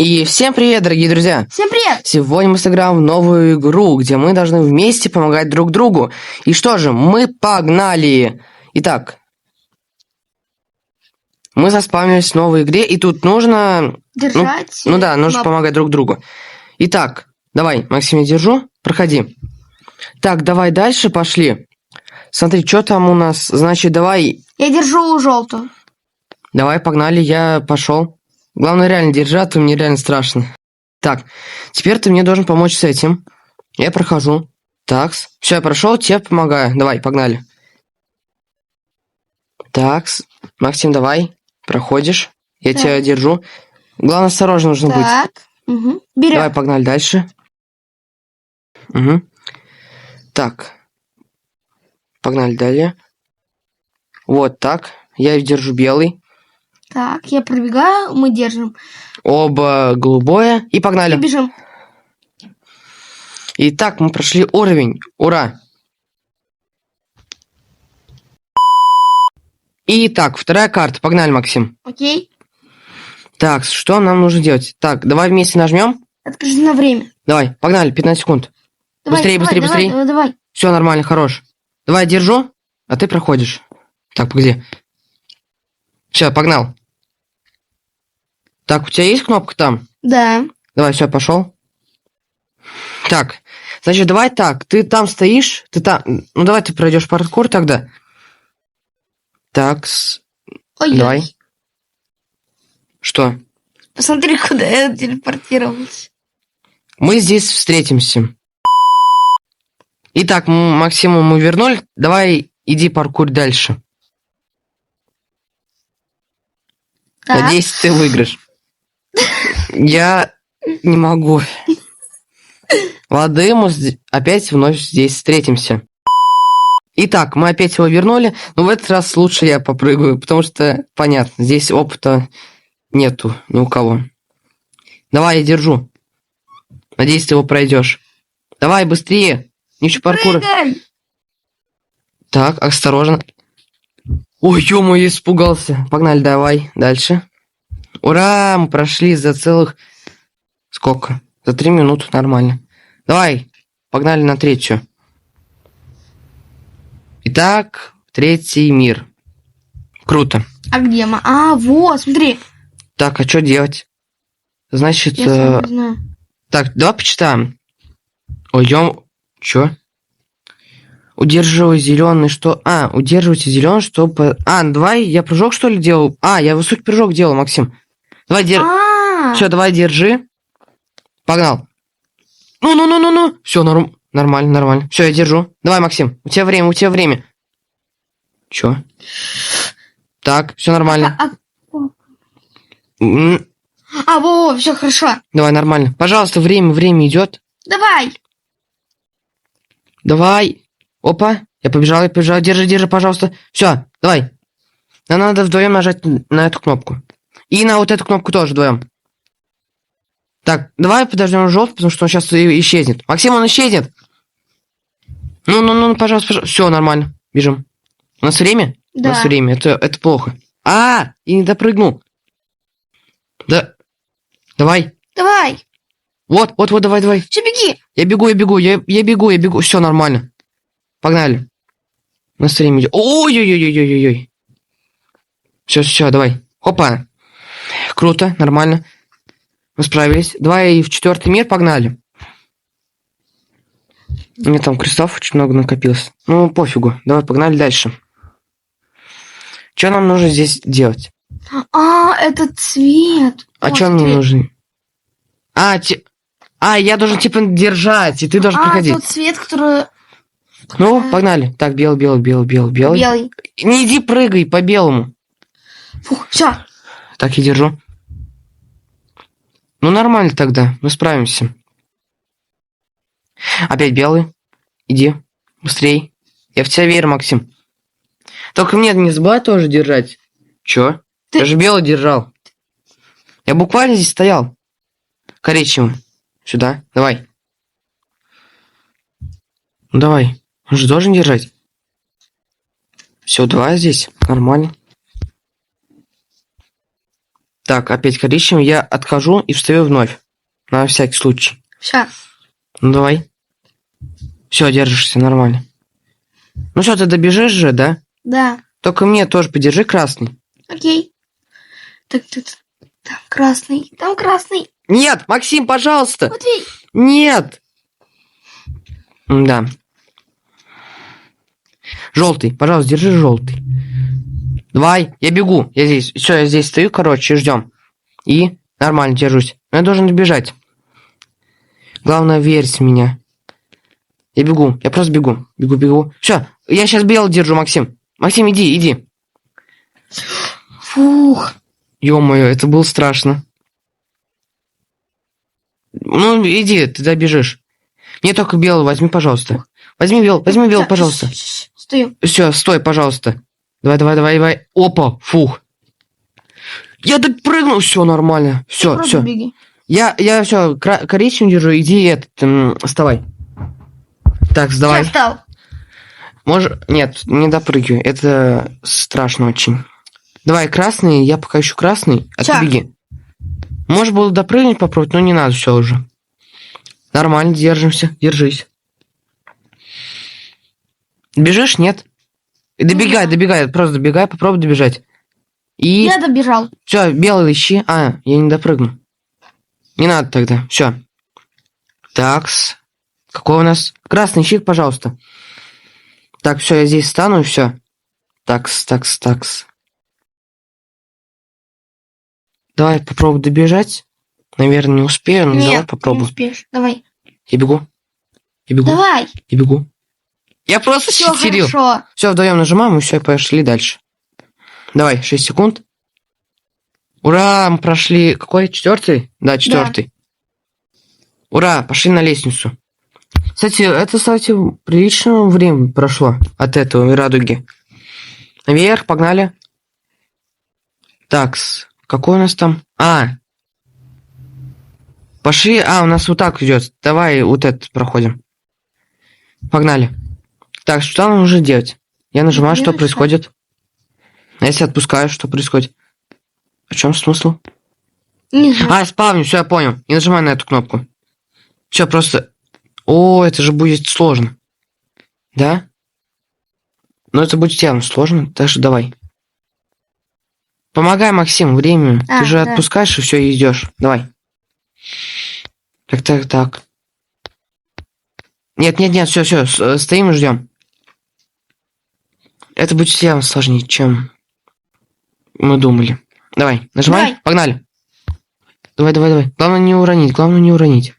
И всем привет, дорогие друзья! Всем привет! Сегодня мы сыграем в новую игру, где мы должны вместе помогать друг другу. И что же, мы погнали! Итак, мы заспавнились в новой игре, и тут нужно... Держать. нужно помогать друг другу. Итак, давай, Максим, я держу, проходи. Так, давай дальше, пошли. Смотри, что там у нас, значит, давай... Я держу желтую. Давай, погнали, я пошел. Главное, реально держи, а то мне реально страшно. Так, теперь ты мне должен помочь с этим. Я прохожу. Такс. Все, я прошел, тебе помогаю. Давай, погнали. Такс. Максим, давай. Проходишь. Я тебя держу. Главное, осторожно нужно быть. Так. Угу. Берем. Давай, погнали дальше. Угу. Так. Погнали далее. Вот так. Я держу белый. Так, я пробегаю, мы держим. Оба голубое. И погнали. И бежим. Итак, мы прошли уровень. Ура! Итак, вторая карта. Погнали, Максим. Окей. Так, что нам нужно делать? Так, давай вместе нажмем. Откажи на время. Давай, погнали, 15 секунд. Давай, быстрее. Давай. Все нормально, хорош. Давай, держу, а ты проходишь. Так, погоди. Все, погнал. Так, у тебя есть кнопка там? Да. Давай, все, пошел. Так, значит, давай так. Ты там стоишь, ты там... Ну, давай ты пройдешь паркур тогда. Так, Ой, давай. Что? Посмотри, куда я телепортировался. Мы здесь встретимся. Итак, Максиму мы вернули. Давай, иди паркур дальше. Так. Надеюсь, ты выиграешь. Я не могу. Ладно, мы опять вновь здесь встретимся. Итак, мы опять его вернули. Но в этот раз лучше я попрыгаю, потому что, понятно, здесь опыта нету ни у кого. Давай, я держу. Надеюсь, ты его пройдешь. Давай, быстрее. Еще паркур. Прыгай! Так, осторожно. Ой, ё-моё, я испугался. Погнали, давай, дальше. Ура, мы прошли за целых... Сколько? За 3 минуты, нормально. Давай, погнали на третью. Итак, третий мир. Круто. А где мы? А, вот, смотри. Так, а что делать? Значит, Я сам не знаю. так, давай почитаем. Ой, чё? Удерживай зеленый, что... удерживайте зеленый, чтобы... давай, я прыжок, что ли, делал? Я высокий прыжок делал, Максим. Давай, Все, давай, держи. Погнал. Ну. Все, нормально. Все, я держу. Давай, Максим, у тебя время. Чё? Так, все нормально. Во, все хорошо. Давай, нормально. Пожалуйста, время идет. Давай. Опа, я побежал. Держи, пожалуйста. Все, давай. Нам надо вдвоем нажать на эту кнопку. И на вот эту кнопку тоже вдвоем. Так, давай подождем желтый, потому что он сейчас исчезнет. Максим, он исчезнет. Ну, пожалуйста. Все, нормально. Бежим. У нас время? Да. У нас время. Это плохо. И не допрыгнул. Да. Давай. Вот, давай. Все, беги. Я бегу. Все нормально. Погнали. У нас время идет. Ой. Все, давай. Хопа. Круто, нормально. Мы справились. Давай в 4-й мир погнали. У меня там крестов очень много накопилось. Ну, пофигу. Давай погнали дальше. Что нам нужно здесь делать? Это цвет. Что мне нужно? Я должен типа держать, и ты должен приходить. Тот цвет, который... Ну, погнали. Так, белый. Белый. Не иди прыгай по белому. Фух, все. Так, я держу. Ну, нормально тогда. Мы справимся. Опять белый. Иди. Быстрей. Я в тебя верю, Максим. Только мне не забывай тоже держать. Чё? Я же белый держал. Я буквально здесь стоял. Коричневый. Сюда. Давай. Ну, давай. Он же должен держать. Все, 2 здесь. Нормально. Так, опять коричневый. Я отхожу и встаю вновь. На всякий случай. Все. Ну, давай. Все, держишься, нормально. Ну что, ты добежишь же, да? Да. Только мне тоже подержи красный. Окей. Так, там красный. Там красный. Нет, Максим, пожалуйста. Матвей. Нет. Да. Желтый, пожалуйста, держи желтый. Давай, я бегу. Я здесь. Все, я здесь стою, короче, ждем. И нормально держусь. Но я должен добежать. Главное, верь в меня. Я бегу. Я просто бегу. Бегу. Все, я сейчас белый держу, Максим. Максим, иди. Фух. Ё-моё, это было страшно. Ну, иди, ты добежишь. Мне только белый возьми, пожалуйста. Возьми белый, пожалуйста. Стою. Все, стой, пожалуйста. Давай. Опа, фух. Я допрыгнул, все нормально. Все. Беги. Я все, коричневый держу, иди вставай. Так, сдавай. Я встал. Нет, не допрыгивай, это страшно очень. Давай, красный, я пока ищу красный, а ты беги. Может было допрыгнуть попробовать, но не надо все уже. Нормально, держимся, держись. Бежишь, нет? Добегай, просто добегай, попробуй добежать. И... Я добежал. Все, белый ищи. Я не допрыгну. Не надо тогда, все. Такс. Какой у нас? Красный ищи, пожалуйста. Так, все, я здесь стану, и все. Такс. Давай попробуй добежать. Наверное, не успею, но давай попробуй. Не успеешь. Давай. Я бегу. Давай. Я бегу. Я просто Все читерил. хорошо. Все, вдвоем нажимаем, и все, пошли дальше. Давай, 6 секунд. Ура, мы прошли... Какой? 4? Да, 4. Да. Ура, пошли на лестницу. Кстати, приличное время прошло от этого радуги. Наверх, погнали. Такс. Какой у нас там? Пошли. У нас вот так идет. Давай вот этот проходим. Погнали. Так, что нам нужно делать? Я нажимаю, что происходит. А если отпускаю, что происходит? В чем смысл? Не знаю. Спавню, все, я понял. Не нажимай на эту кнопку. Все, просто... О, это же будет сложно. Да? Но это будет явно сложно, так что давай. Помогай, Максим, время. Ты же отпускаешь и все, и идешь. Давай. Так. Нет, все, стоим и ждем. Это будет явно сложнее, чем мы думали. Давай, нажимай, давай. Погнали. Давай. Главное не уронить.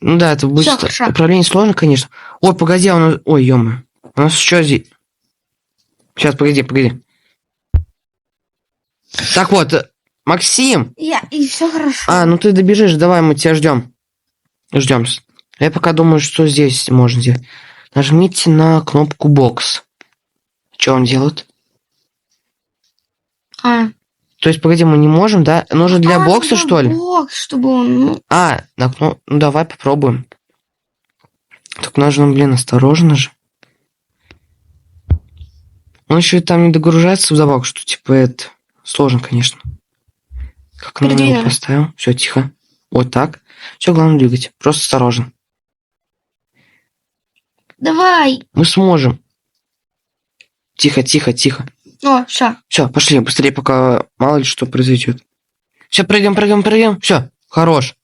Ну да, это будет управление сложно, конечно. Ой, погоди, Ой, ё-моё. У нас что здесь? Сейчас, погоди. Так вот, Максим. И все хорошо. Ну ты добежишь, давай, мы тебя ждем. Я пока думаю, что здесь можно сделать. Нажмите на кнопку бокс. Что он делает? То есть, погоди, мы не можем, да? Нужно для бокса, что ли? Бокс, чтобы он... Ну давай попробуем. Так нужно, осторожно же. Он еще и там не догружается вдобавок, что типа это сложно, конечно. Как он его поставил? Все, тихо. Вот так. Все, главное двигать. Просто осторожно. Давай. Мы сможем. Тихо. Все. Все, пошли, быстрее, пока мало ли что произойдет. Все, прыгаем. Все, хорош.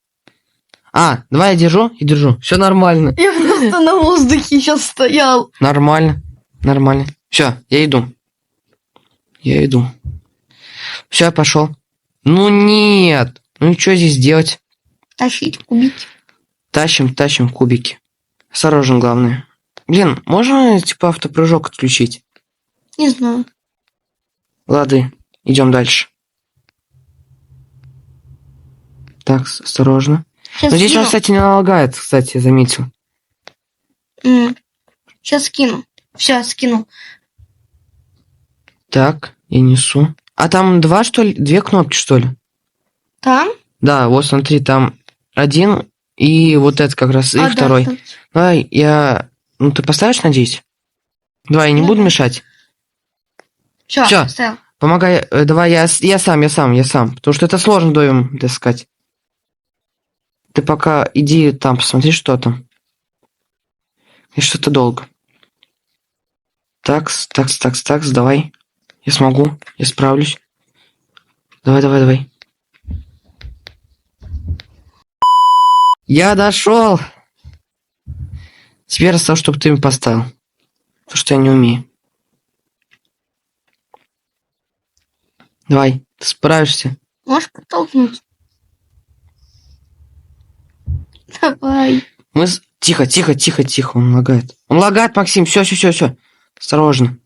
Давай я держу. Все нормально. Я просто на воздухе сейчас стоял. Нормально. Все, я иду. Все, я пошел. Ну нет. Ну и что здесь делать? Тащить кубики. Тащим кубики. Осторожно, главное. Блин, можно типа автопрыжок отключить? Не знаю. Ладно, идем дальше. Так, осторожно. Но здесь он, кстати, не лагает, кстати, я заметил. Сейчас скину. Все, скинул. Так, я несу. Там две кнопки, что ли? Там? Да, вот смотри, там один и вот это как раз, и второй. Да. Давай, ты поставишь, надеюсь? Давай, я не буду мешать. Все, поставил. Помогай, давай я сам. Потому что это сложно вдвоем искать. Ты пока иди там, посмотри, что там. И что-то долго. Такс, давай. Я смогу, я справлюсь. Давай. Я дошел. Теперь осталось, чтобы ты мне поставил. Потому что я не умею. Давай, ты справишься. Можешь подтолкнуть? Давай. Тихо. Он лагает, Максим. Все. Осторожно.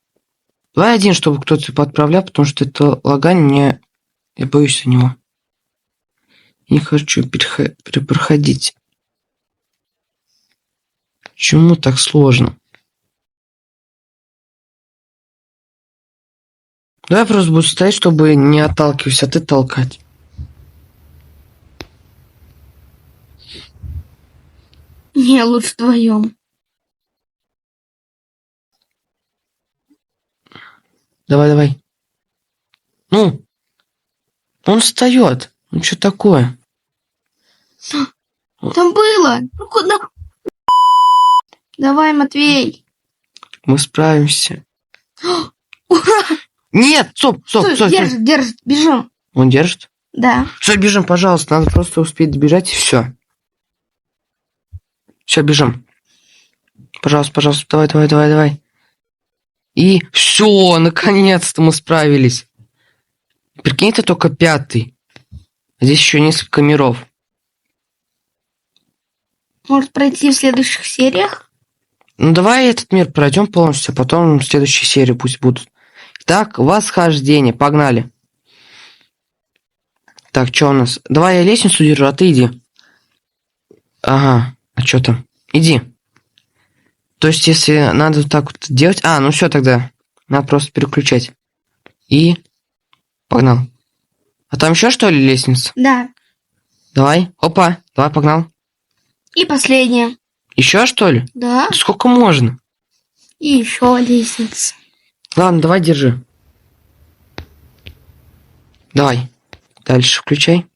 Давай один, чтобы кто-то подправлял, потому что это лагань я боюсь за него. Не хочу проходить. Почему так сложно? Давай просто буду стоять, чтобы не отталкиваться, а ты толкать. Не, лучше вдвоем. Давай. Ну, он встает. Ну, что такое? Там было. Ну куда? Давай, Матвей. Мы справимся. Ура! Нет, стоп. Держит. Бежим. Он держит? Да. Все, бежим, пожалуйста. Надо просто успеть добежать, и все. Все, бежим. Пожалуйста, давай. И все, наконец-то мы справились. Прикинь, это только 5-й. Здесь еще несколько миров. Может пройти в следующих сериях? Ну, давай этот мир пройдем полностью, а потом следующие серии пусть будут. Так, восхождение, погнали. Так, что у нас? Давай я лестницу держу, а ты иди. Ага, а что там? Иди. То есть, если надо вот так вот делать... ну все тогда. Надо просто переключать. И... Погнал. А там еще что ли лестница? Да. Давай. Опа. Давай, погнал. И последняя. Еще что ли? Да. Сколько можно? И еще лестница. Ладно, давай, держи. Давай. Дальше включай.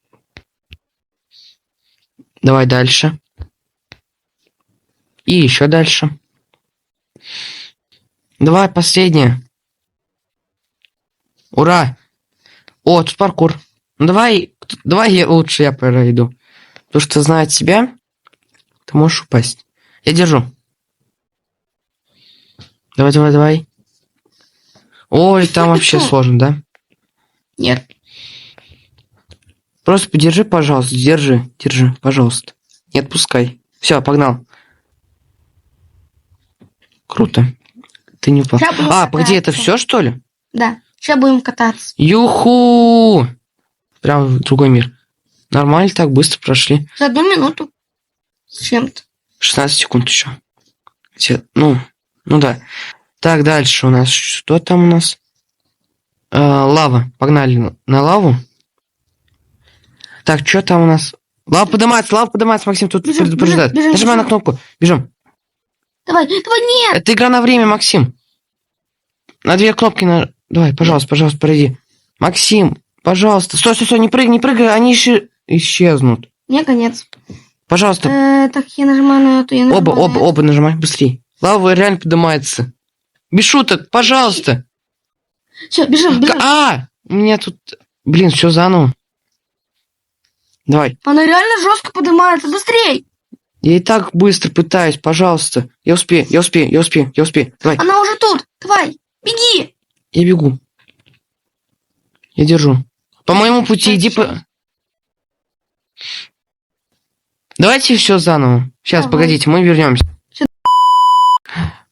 Давай дальше. И еще дальше. Давай, последняя. Ура! О, тут паркур. Ну давай лучше я пройду. Потому что, зная тебя, ты можешь упасть. Я держу. Давай. Ой, там вообще сложно, да? Нет. Просто подержи, пожалуйста. Держи, пожалуйста. Не отпускай. Все, погнал. Круто. Ты не упал. Погоди, это все, что ли? Да. Сейчас будем кататься. Юху! Прям в другой мир. Нормально, так быстро прошли. За 1 минуту. С чем-то. 16 секунд еще. Ну да. Так, дальше у нас. Что там у нас? Лава. Погнали на лаву. Так, что там у нас? Лава поднимается, Максим, тут предупреждает. Нажимай на кнопку. Бежим. Давай, нет! Это игра на время, Максим. На 2 кнопки на... Давай, пожалуйста, пройди. Максим, пожалуйста. Стой, не прыгай, они исчезнут. Мне конец. Пожалуйста. Так, я нажимаю на эту, Оба нажимай, быстрее. Лава реально поднимается. Без шуток, пожалуйста. Все, бежим. У меня тут... Блин, все заново. Давай. Она реально жестко поднимается, быстрей. Я и так быстро пытаюсь, пожалуйста. Я успею. Давай. Она уже тут. Давай, беги. Я бегу. Я держу. По моему пути иди по... Давайте все заново. Сейчас, погодите, мы вернемся.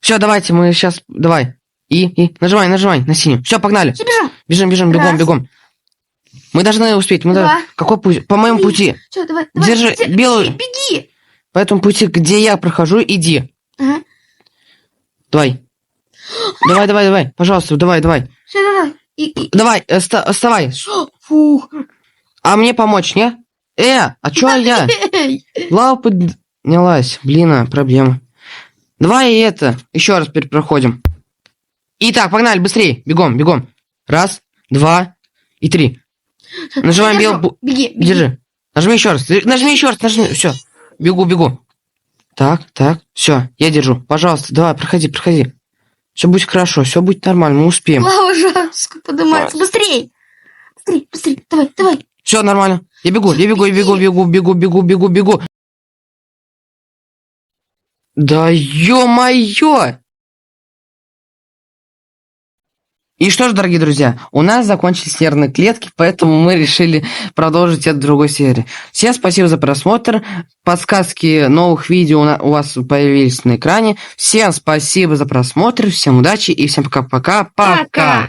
Все, давайте, мы сейчас... Давай. И нажимай на синюю. Все, погнали. Все, бежим. Бежим, бегом. Мы должны успеть. Какой путь? По моему пути. Все, давай. Держи белую. Беги. По этому пути, где я прохожу, иди. Ага. Давай. Пожалуйста, давай. Все, давай. Давай, вставай. Фух. А мне помочь, не? А чё я? Лава поднялась. Блин, проблема. Давай еще раз перепроходим. Итак, погнали, быстрее. Бегом. 1, 2 и 3. Нажимаем белый... Беги, беги. Держи. Нажми еще раз. Нажми еще раз. Нажми. Все. Бегу. Так. Все. Я держу. Пожалуйста, давай, проходи. Все будет хорошо. Все будет нормально. Мы успеем. Лава жестко поднимается. Быстрей. Быстрей. Давай. Все нормально. Я бегу. Да ё-моё! И что ж, дорогие друзья, у нас закончились нервные клетки, поэтому мы решили продолжить это в другой серии. Всем спасибо за просмотр. Подсказки новых видео у вас появились на экране. Всем спасибо за просмотр, всем удачи и всем пока-пока. Пока!